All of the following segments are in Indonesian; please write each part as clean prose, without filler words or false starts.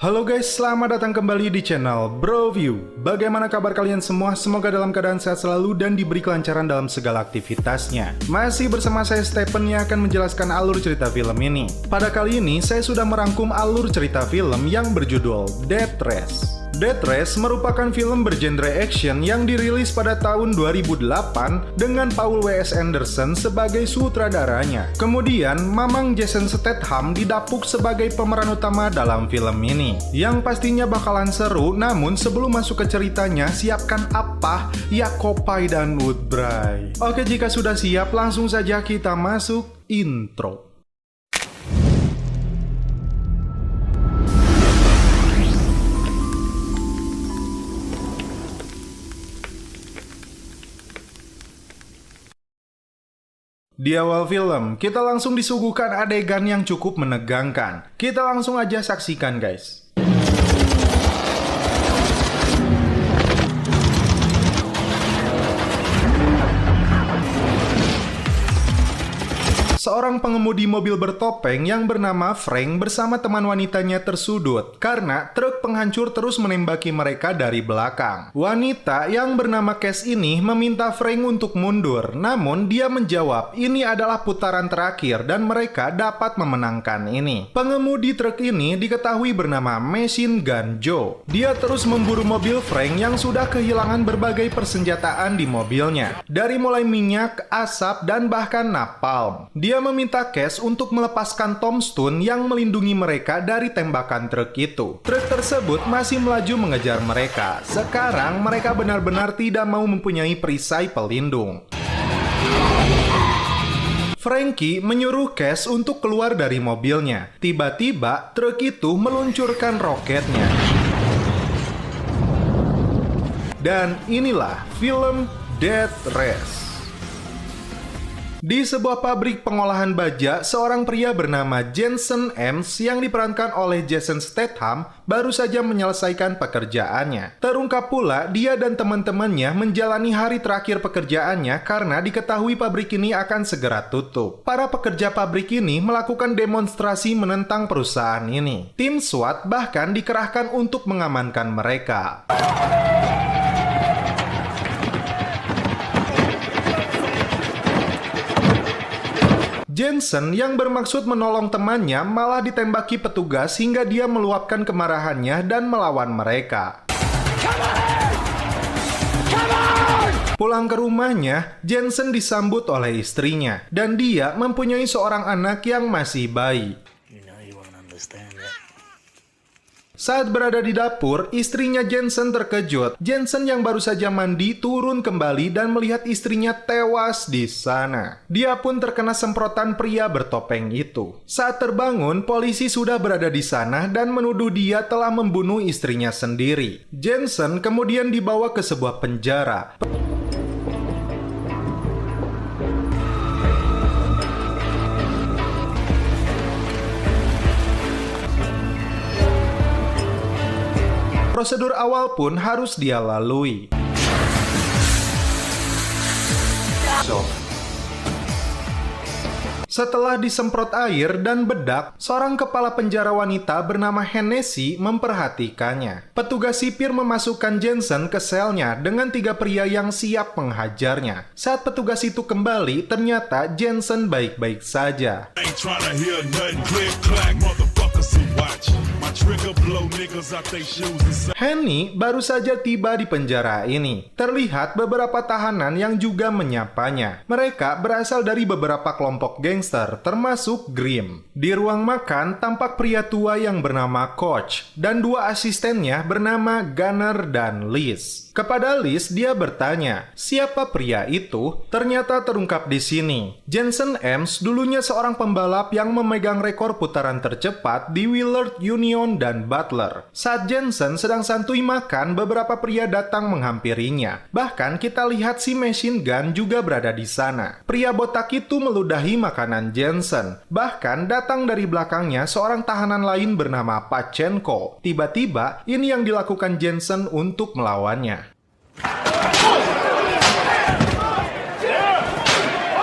Halo guys, selamat datang kembali di channel BroView. Bagaimana kabar kalian semua? Semoga dalam keadaan sehat selalu dan diberi kelancaran dalam segala aktivitasnya. Masih bersama saya Stephen yang akan menjelaskan alur cerita film ini. Pada kali ini, saya sudah merangkum alur cerita film yang berjudul Death Race. Death Race merupakan film bergenre action yang dirilis pada tahun 2008 dengan Paul W.S. Anderson sebagai sutradaranya. Kemudian, Mamang Jason Statham didapuk sebagai pemeran utama dalam film ini. Yang pastinya bakalan seru, namun sebelum masuk ke ceritanya, siapkan apa? Ya Kopai dan Woodbray. Oke, jika sudah siap, langsung saja kita masuk intro. Di awal film, kita langsung disuguhkan adegan yang cukup menegangkan. Kita langsung aja saksikan guys. Seorang pengemudi mobil bertopeng yang bernama Frank bersama teman wanitanya tersudut karena truk penghancur terus menembaki mereka dari belakang. Wanita yang bernama Cass ini meminta Frank untuk mundur, namun dia menjawab ini adalah putaran terakhir dan mereka dapat memenangkan ini. Pengemudi truk ini diketahui bernama Machine Gun Joe. Dia terus memburu mobil Frank yang sudah kehilangan berbagai persenjataan di mobilnya, dari mulai minyak, asap, dan bahkan napalm. Dia meminta Cass untuk melepaskan tombstone yang melindungi mereka dari tembakan truk itu. Truk tersebut masih melaju mengejar mereka. Sekarang mereka benar-benar tidak mau mempunyai perisai pelindung. Frankie menyuruh Cass untuk keluar dari mobilnya. Tiba-tiba truk itu meluncurkan roketnya. Dan inilah film Death Race. Di sebuah pabrik pengolahan baja, seorang pria bernama Jensen Ames yang diperankan oleh Jason Statham baru saja menyelesaikan pekerjaannya. Terungkap pula, dia dan teman-temannya menjalani hari terakhir pekerjaannya karena diketahui pabrik ini akan segera tutup. Para pekerja pabrik ini melakukan demonstrasi menentang perusahaan ini. Tim SWAT bahkan dikerahkan untuk mengamankan mereka. Jensen yang bermaksud menolong temannya malah ditembaki petugas hingga dia meluapkan kemarahannya dan melawan mereka. Pulang ke rumahnya, Jensen disambut oleh istrinya dan dia mempunyai seorang anak yang masih bayi. Saat berada di dapur, istrinya Jensen terkejut. Jensen yang baru saja mandi turun kembali dan melihat istrinya tewas di sana. Dia pun terkena semprotan pria bertopeng itu. Saat terbangun, polisi sudah berada di sana dan menuduh dia telah membunuh istrinya sendiri. Jensen kemudian dibawa ke sebuah penjara. Prosedur awal pun harus dia lalui. Setelah disemprot air dan bedak, seorang kepala penjara wanita bernama Hennessy memperhatikannya. Petugas sipir memasukkan Jensen ke selnya dengan 3 pria yang siap menghajarnya. Saat petugas itu kembali, ternyata Jensen baik-baik saja. Henny baru saja tiba di penjara ini. Terlihat beberapa tahanan yang juga menyapanya. Mereka berasal dari beberapa kelompok gangster, termasuk Grimm. Di ruang makan, tampak pria tua yang bernama Coach, dan 2 asistennya bernama Gunner dan Liz. Kepada Liz, dia bertanya, siapa pria itu? Ternyata terungkap di sini. Jensen Ames dulunya seorang pembalap yang memegang rekor putaran tercepat di Willard, Union, dan Butler. Saat Jensen sedang santuy makan, beberapa pria datang menghampirinya. Bahkan kita lihat si Machine Gun juga berada di sana. Pria botak itu meludahi makanan Jensen. Bahkan datang dari belakangnya seorang tahanan lain bernama Pachenko. Tiba-tiba, ini yang dilakukan Jensen untuk melawannya.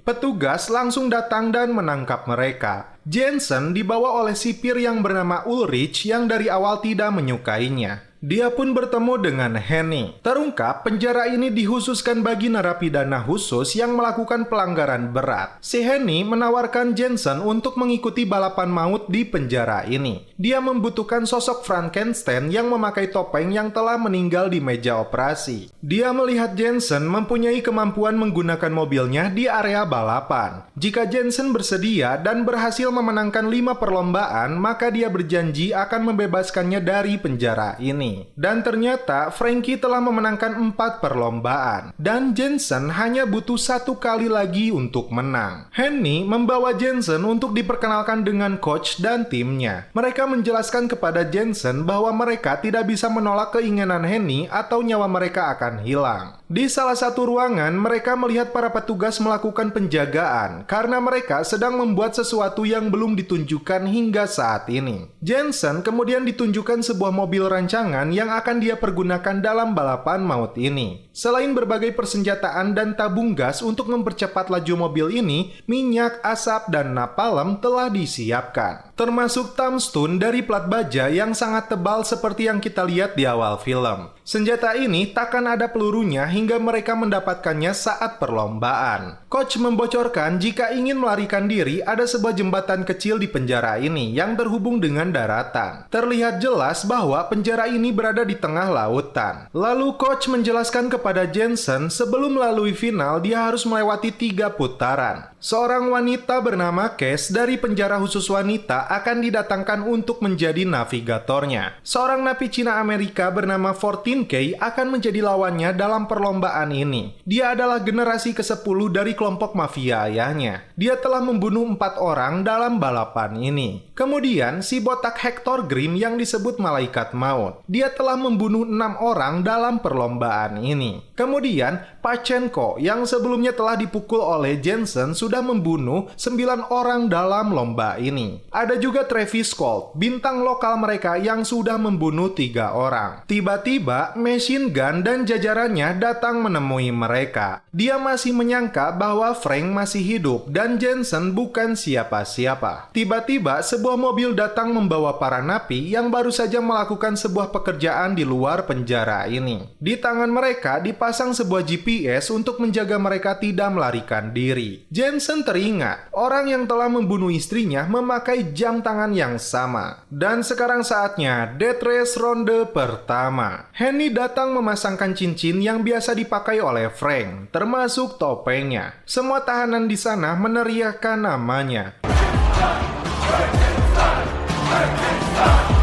Petugas langsung datang dan menangkap mereka. Jensen dibawa oleh sipir yang bernama Ulrich yang dari awal tidak menyukainya. Dia pun bertemu dengan Henny. Terungkap, penjara ini dikhususkan bagi narapidana khusus yang melakukan pelanggaran berat. Si Henny menawarkan Jensen untuk mengikuti balapan maut di penjara ini. Dia membutuhkan sosok Frankenstein yang memakai topeng yang telah meninggal di meja operasi. Dia melihat Jensen mempunyai kemampuan menggunakan mobilnya di area balapan. Jika Jensen bersedia dan berhasil memenangkan 5 perlombaan, maka dia berjanji akan membebaskannya dari penjara ini. Dan ternyata Frankie telah memenangkan 4 perlombaan. Dan Jensen hanya butuh 1 kali lagi untuk menang. Henny membawa Jensen untuk diperkenalkan dengan coach dan timnya. Mereka menjelaskan kepada Jensen bahwa mereka tidak bisa menolak keinginan Henny atau nyawa mereka akan hilang. Di salah satu ruangan, mereka melihat para petugas melakukan penjagaan karena mereka sedang membuat sesuatu yang belum ditunjukkan hingga saat ini. Jensen kemudian ditunjukkan sebuah mobil rancangan yang akan dia pergunakan dalam balapan maut ini. Selain berbagai persenjataan dan tabung gas untuk mempercepat laju mobil ini, minyak, asap, dan napalm telah disiapkan. Termasuk tombstone dari plat baja yang sangat tebal seperti yang kita lihat di awal film. Senjata ini takkan ada pelurunya hingga mereka mendapatkannya saat perlombaan. Coach membocorkan jika ingin melarikan diri ada sebuah jembatan kecil di penjara ini yang terhubung dengan daratan. Terlihat jelas bahwa penjara ini berada di tengah lautan. Lalu coach menjelaskan kepada Jensen sebelum melalui final dia harus melewati 3 putaran. Seorang wanita bernama Cass dari penjara khusus wanita akan didatangkan untuk menjadi navigatornya. Seorang napi Cina Amerika bernama 14K akan menjadi lawannya dalam perlombaan ini. Dia adalah generasi ke-10 dari kelompok mafia ayahnya. Dia telah membunuh 4 orang dalam balapan ini. Kemudian si botak Hector Grimm yang disebut malaikat maut. Dia telah membunuh 6 orang dalam perlombaan ini. Kemudian Pachenko yang sebelumnya telah dipukul oleh Jensen sudah membunuh 9 orang dalam lomba ini. Ada juga Travis Scott, bintang lokal mereka yang sudah membunuh 3 orang. Tiba-tiba Machine Gun dan jajarannya datang menemui mereka. Dia masih menyangka bahwa Frank masih hidup dan Jensen bukan siapa-siapa. Tiba-tiba sebuah mobil datang membawa para napi yang baru saja melakukan sebuah pekerjaan di luar penjara ini. Di tangan mereka dipasang sebuah GPS untuk menjaga mereka tidak melarikan diri. Jensen teringat, orang yang telah membunuh istrinya memakai jam tangan yang sama. Dan sekarang saatnya Death Race ronde pertama. Henny datang memasangkan cincin yang biasa dipakai oleh Frank, termasuk topengnya. Semua tahanan di sana meneriakkan namanya.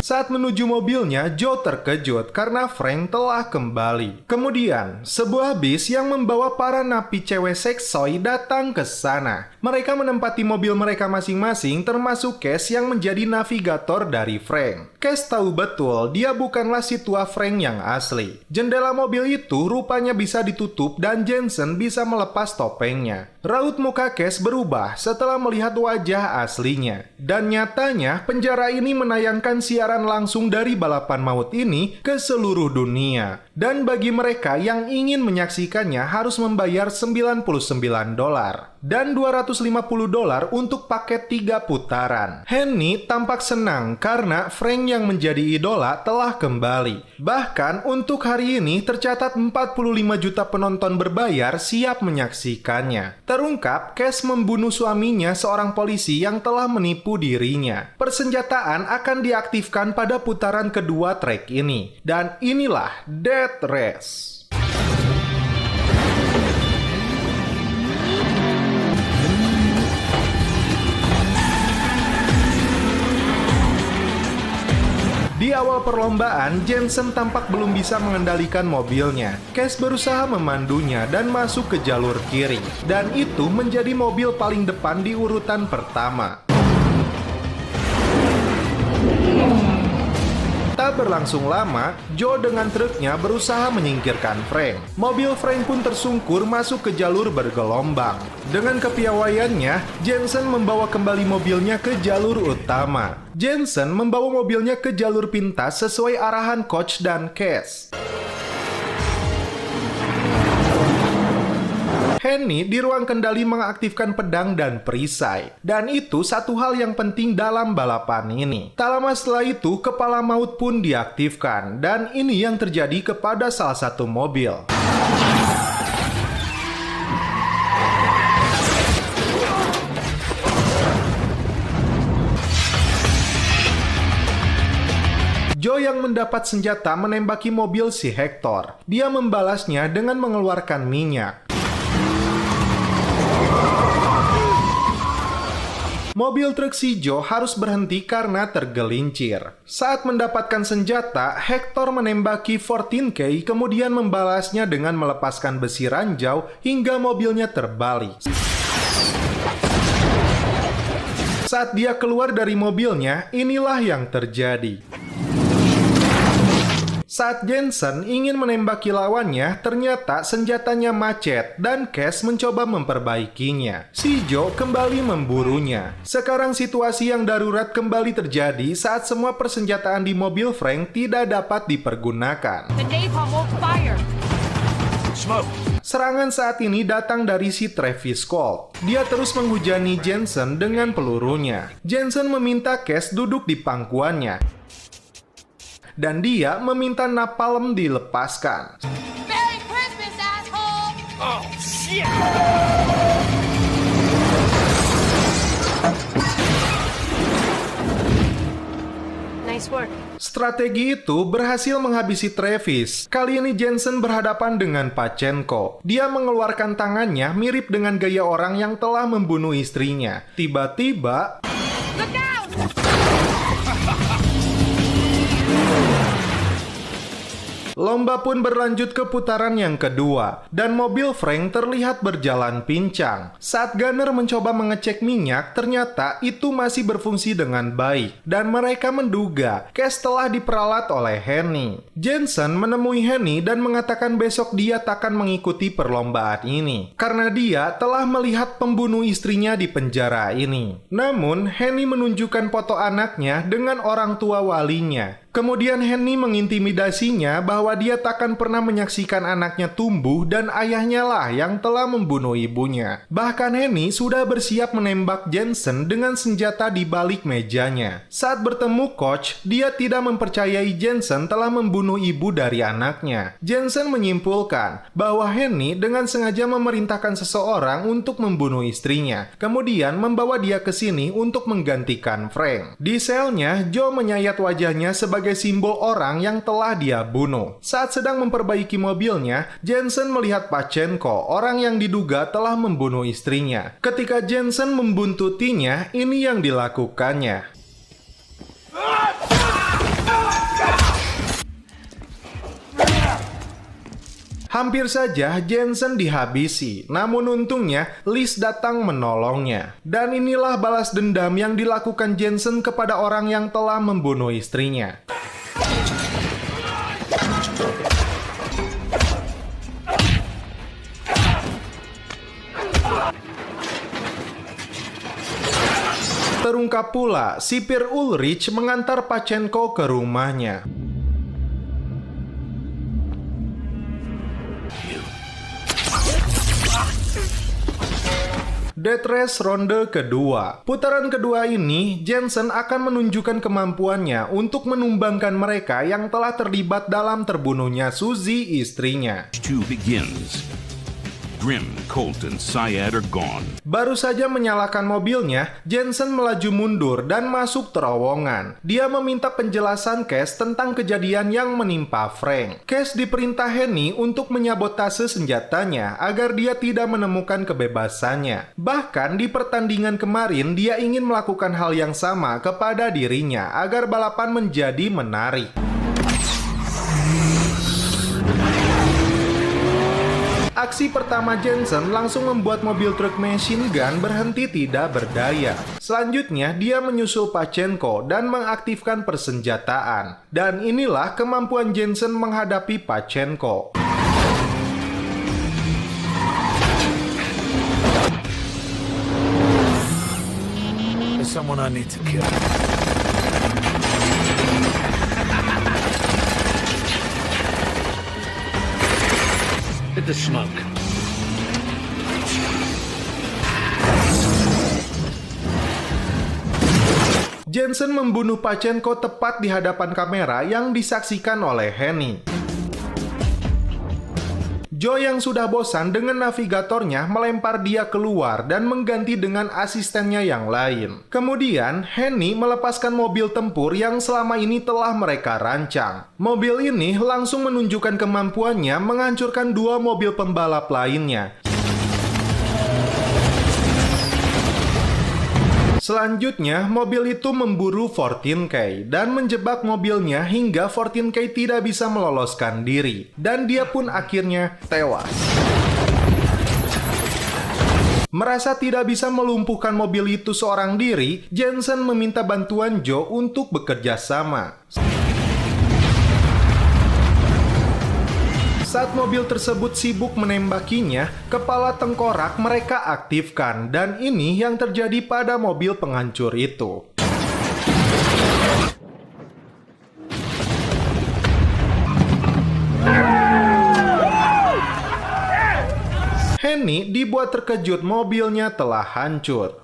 Saat menuju mobilnya, Joe terkejut karena Frank telah kembali. Kemudian, sebuah bis yang membawa para napi cewek seksoi datang ke sana. Mereka menempati mobil mereka masing-masing, termasuk Cass yang menjadi navigator dari Frank. Cass tahu betul dia bukanlah si tua Frank yang asli. Jendela mobil itu rupanya bisa ditutup dan Jensen bisa melepas topengnya. Raut muka Cass berubah setelah melihat wajah aslinya. Dan nyatanya, penjara ini menayangkan siaran langsung dari balapan maut ini ke seluruh dunia. Dan bagi mereka yang ingin menyaksikannya harus membayar $99 dan $250 untuk paket 3 putaran. Henny tampak senang karena Frank yang menjadi idola telah kembali. Bahkan untuk hari ini tercatat 45 juta penonton berbayar siap menyaksikannya. Terungkap, Cass membunuh suaminya seorang polisi yang telah menipu dirinya. Persenjataan akan diaktifkan pada putaran kedua trek ini. Dan inilah Death Race. Di awal perlombaan, Jensen tampak belum bisa mengendalikan mobilnya. Cass berusaha memandunya dan masuk ke jalur kiri. Dan itu menjadi mobil paling depan di urutan pertama. Tak berlangsung lama, Joe dengan truknya berusaha menyingkirkan Frank. Mobil Frank pun tersungkur masuk ke jalur bergelombang. Dengan kepiawaiannya, Jensen membawa kembali mobilnya ke jalur utama. Jensen membawa mobilnya ke jalur pintas sesuai arahan coach dan Cass. Henny di ruang kendali mengaktifkan pedang dan perisai. Dan itu satu hal yang penting dalam balapan ini. Tak lama setelah itu, kepala maut pun diaktifkan. Dan ini yang terjadi kepada salah satu mobil. Joe yang mendapat senjata menembaki mobil si Hector. Dia membalasnya dengan mengeluarkan minyak. Mobil truk si Joe harus berhenti karena tergelincir. Saat mendapatkan senjata, Hector menembaki 14K kemudian membalasnya dengan melepaskan besi ranjau hingga mobilnya terbalik. Saat dia keluar dari mobilnya, inilah yang terjadi. Saat Jensen ingin menembaki lawannya, ternyata senjatanya macet dan Cash mencoba memperbaikinya. Si Joe kembali memburunya. Sekarang situasi yang darurat kembali terjadi saat semua persenjataan di mobil Frank tidak dapat dipergunakan. Serangan saat ini datang dari si Travis Colt. Dia terus menghujani Jensen dengan pelurunya. Jensen meminta Cash duduk di pangkuannya. Dan dia meminta napalm dilepaskan. Merry Christmas, asshole! Oh, shit! Nice work. Strategi itu berhasil menghabisi Travis. Kali ini Jensen berhadapan dengan Pachenko. Dia mengeluarkan tangannya mirip dengan gaya orang yang telah membunuh istrinya. Tiba-tiba... Look out! Lomba pun berlanjut ke putaran yang kedua, dan mobil Frank terlihat berjalan pincang. Saat gunner mencoba mengecek minyak, ternyata itu masih berfungsi dengan baik, dan mereka menduga Cash telah diperalat oleh Henny. Jensen menemui Henny dan mengatakan besok dia takkan mengikuti perlombaan ini, karena dia telah melihat pembunuh istrinya di penjara ini. Namun, Henny menunjukkan foto anaknya dengan orang tua walinya. Kemudian Henny mengintimidasinya bahwa dia takkan pernah menyaksikan anaknya tumbuh dan ayahnya lah yang telah membunuh ibunya. Bahkan Henny sudah bersiap menembak Jensen dengan senjata di balik mejanya. Saat bertemu Coach, dia tidak mempercayai Jensen telah membunuh ibu dari anaknya. Jensen menyimpulkan bahwa Henny dengan sengaja memerintahkan seseorang untuk membunuh istrinya, kemudian membawa dia ke sini untuk menggantikan Frank. Di selnya, Joe menyayat wajahnya sebagai simbol orang yang telah dia bunuh. Saat sedang memperbaiki mobilnya, Jensen melihat Pachenko, orang yang diduga telah membunuh istrinya. Ketika Jensen membuntutinya, ini yang dilakukannya. Hampir saja Jensen dihabisi, namun untungnya Liz datang menolongnya. Dan inilah balas dendam yang dilakukan Jensen kepada orang yang telah membunuh istrinya. Terungkap pula, sipir Ulrich mengantar Pachenko ke rumahnya. Death Race ronde kedua. Putaran kedua ini, Jensen akan menunjukkan kemampuannya untuk menumbangkan mereka yang telah terlibat dalam terbunuhnya Suzy, istrinya. Grim, Colt, and Syed are gone. Baru saja menyalakan mobilnya, Jensen melaju mundur dan masuk terowongan. Dia meminta penjelasan Cash tentang kejadian yang menimpa Frank. Cash diperintah Henny untuk menyabotase senjatanya agar dia tidak menemukan kebebasannya. Bahkan di pertandingan kemarin, dia ingin melakukan hal yang sama kepada dirinya agar balapan menjadi menarik. Aksi pertama Jensen langsung membuat mobil truk machine gun berhenti tidak berdaya. Selanjutnya, dia menyusul Pachenko dan mengaktifkan persenjataan. Dan inilah kemampuan Jensen menghadapi Pachenko. There's someone I need to kill. Hit the smoke. Jensen membunuh Pachenko tepat di hadapan kamera yang disaksikan oleh Henny. Joe yang sudah bosan dengan navigatornya melempar dia keluar dan mengganti dengan asistennya yang lain. Kemudian, Henny melepaskan mobil tempur yang selama ini telah mereka rancang. Mobil ini langsung menunjukkan kemampuannya menghancurkan dua mobil pembalap lainnya. Selanjutnya, mobil itu memburu 14K dan menjebak mobilnya hingga 14K tidak bisa meloloskan diri. Dan dia pun akhirnya tewas. Merasa tidak bisa melumpuhkan mobil itu seorang diri, Jensen meminta bantuan Joe untuk bekerja sama. Saat mobil tersebut sibuk menembakinya, kepala tengkorak mereka aktifkan, dan ini yang terjadi pada mobil penghancur itu. Henny dibuat terkejut mobilnya telah hancur.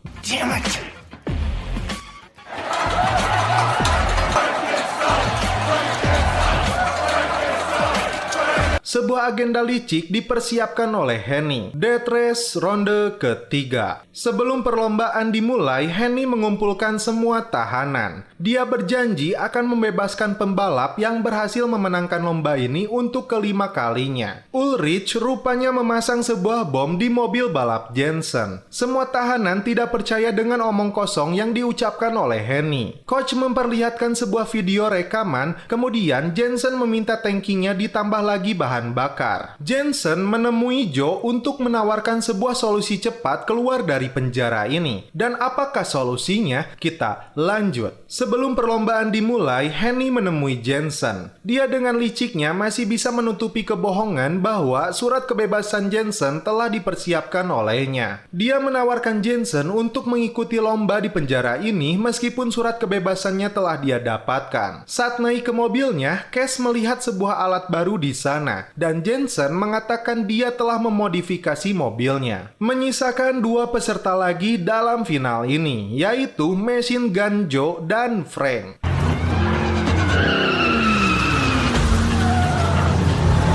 Sebuah agenda licik dipersiapkan oleh Henny. Death Race ronde ketiga. Sebelum perlombaan dimulai, Henny mengumpulkan semua tahanan. Dia berjanji akan membebaskan pembalap yang berhasil memenangkan lomba ini untuk kelima kalinya. Ulrich rupanya memasang sebuah bom di mobil balap Jensen. Semua tahanan tidak percaya dengan omong kosong yang diucapkan oleh Henny. Coach memperlihatkan sebuah video rekaman, kemudian Jensen meminta tangkinya ditambah lagi bahan bakar. Jensen menemui Joe untuk menawarkan sebuah solusi cepat keluar dari penjara ini. Dan apakah solusinya? Kita lanjut. Sebelum perlombaan dimulai, Henny menemui Jensen. Dia dengan liciknya masih bisa menutupi kebohongan bahwa surat kebebasan Jensen telah dipersiapkan olehnya. Dia menawarkan Jensen untuk mengikuti lomba di penjara ini meskipun surat kebebasannya telah dia dapatkan. Saat naik ke mobilnya, Cass melihat sebuah alat baru di sana. Dan Jensen mengatakan dia telah memodifikasi mobilnya. Menyisakan dua peserta lagi dalam final ini, yaitu Machine Gun Joe dan Frank.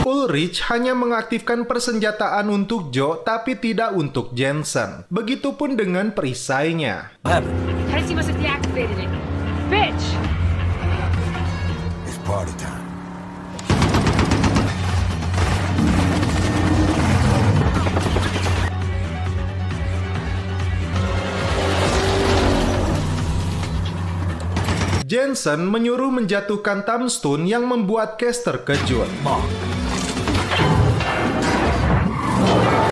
Ulrich hanya mengaktifkan persenjataan untuk Joe, tapi tidak untuk Jensen. Begitupun dengan perisainya. Hennessy must have deactivated it. Bitch! It's party time. Jensen menyuruh menjatuhkan tombstone yang membuat Cass terkejut.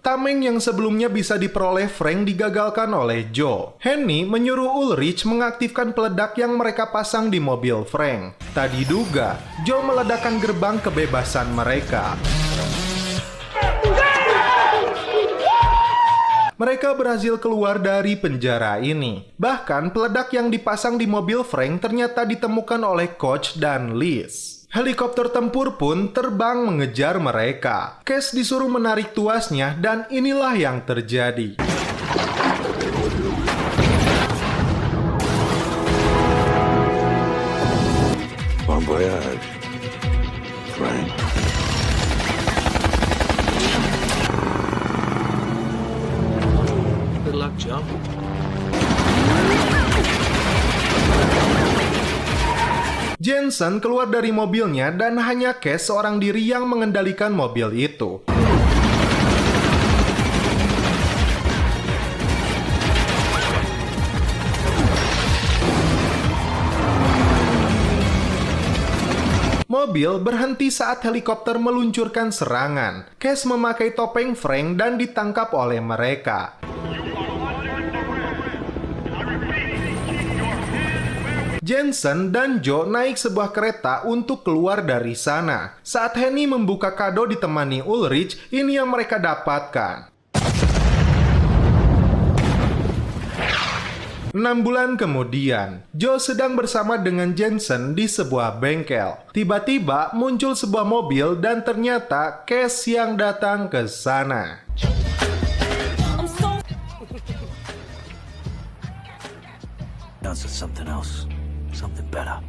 Tameng yang sebelumnya bisa diperoleh Frank digagalkan oleh Joe. Henny menyuruh Ulrich mengaktifkan peledak yang mereka pasang di mobil Frank. Tak diduga, Joe meledakkan gerbang kebebasan mereka. Mereka berhasil keluar dari penjara ini. Bahkan peledak yang dipasang di mobil Frank ternyata ditemukan oleh Coach dan Liz. Helikopter tempur pun terbang mengejar mereka. Cass disuruh menarik tuasnya dan inilah yang terjadi. Bon voyage, Frank. Good luck, Joe. Jensen keluar dari mobilnya dan hanya Cass seorang diri yang mengendalikan mobil itu. Mobil berhenti saat helikopter meluncurkan serangan. Cass memakai topeng Frank dan ditangkap oleh mereka. Jensen dan Joe naik sebuah kereta untuk keluar dari sana. Saat Henny membuka kado ditemani Ulrich, ini yang mereka dapatkan. 6 bulan kemudian, Joe sedang bersama dengan Jensen di sebuah bengkel. Tiba-tiba muncul sebuah mobil dan ternyata Cass yang datang ke sana. chance at something else. Something better.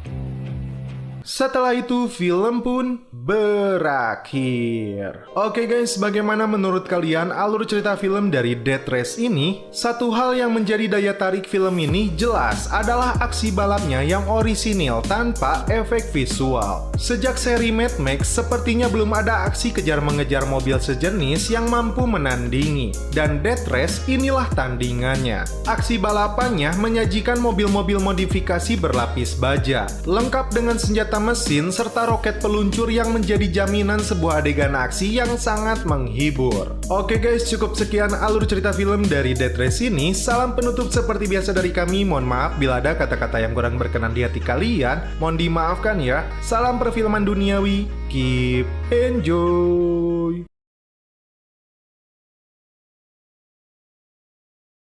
Setelah itu film pun berakhir. Oke guys, bagaimana menurut kalian alur cerita film dari Death Race ini? Satu hal yang menjadi daya tarik film ini jelas adalah aksi balapnya yang orisinil tanpa efek visual. Sejak seri Mad Max, sepertinya belum ada aksi kejar-mengejar mobil sejenis yang mampu menandingi. Dan Death Race inilah tandingannya. Aksi balapannya menyajikan mobil-mobil modifikasi berlapis baja, lengkap dengan senjata mesin serta roket peluncur yang menjadi jaminan sebuah adegan aksi yang sangat menghibur. Oke guys, cukup sekian alur cerita film dari Death Race ini. Salam penutup seperti biasa dari kami. Mohon maaf bila ada kata-kata yang kurang berkenan di hati kalian. Mohon dimaafkan ya. Salam perfilman duniawi. Keep enjoy.